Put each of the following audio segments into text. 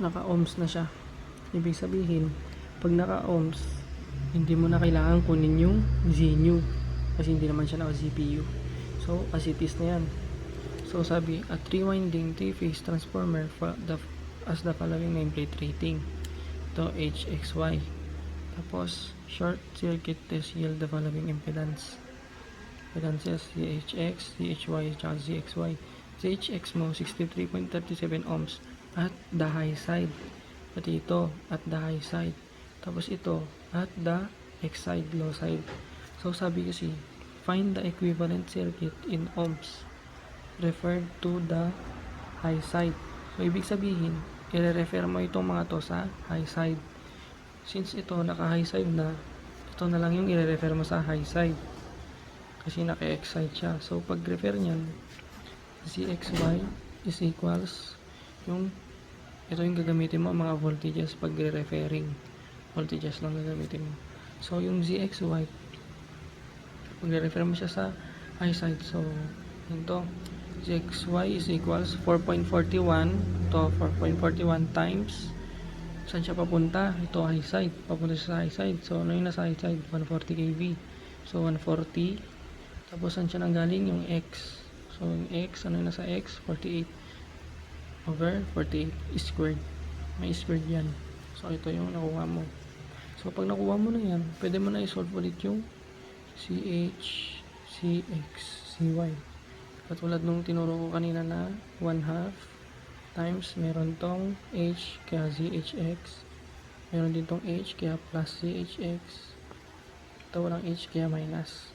naka-ohms na siya. Ibig sabihin, pag naka-ohms, hindi mo na kailangan kunin yung Z-new kasi hindi naman siya naka-CPU. So, as it is na yan. So, sabi, a 3-winding 3-phase transformer as the following nameplate rating. Ito, HXY. Tapos, short circuit test yield the following impedance. Impedances, CHX, CHY, at CXY. CHX mo, 63.37 ohms at the high side. Pati ito, at the high side. Tapos ito, at the X side, low side. So, sabi kasi, find the equivalent circuit in ohms referred to the high side. So, ibig sabihin, i-refer mo itong mga to sa high side. Since ito, naka-high side na, ito na lang yung i-refer mo sa high side. Kasi naka-X side siya. So, pag-refer niyan, CXY is equals ito yung gagamitin mo, mga voltages pag-referring. Voltages lang gagamitin mo. So, yung ZXY, pag-refer mo siya sa high side. So, ito, ZXY is equals 4.41 to 4.41 times saan siya papunta? Ito high side. Papunta siya sa high side. So, ano yung nasa high side? 140 kV. So, 140. Tapos, saan siya nanggaling? Yung X. So, yung X, ano yung nasa X? 48 over 48 squared. May squared yan. So, ito yung nakuha mo. So, pag nakuha mo na yan, pwede mo na i-solve ulit yung CH, CX, CY. Katulad nung tinuro ko kanina na 1/2 times meron tong H kaya ZHX, meron din tong H kaya plus ZHX, ito walang H kaya minus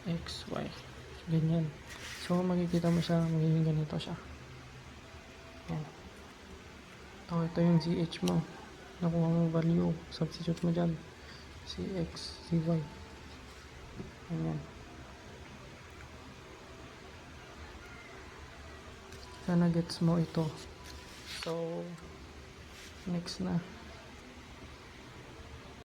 XY. Ganyan. So, makikita mo siya, magiging ganito siya. Yan. Ito yung ZH mo. Nakuha mo value. Substitute mo dyan. CX, CY. Ganyan. Sana gets mo ito. So, next na.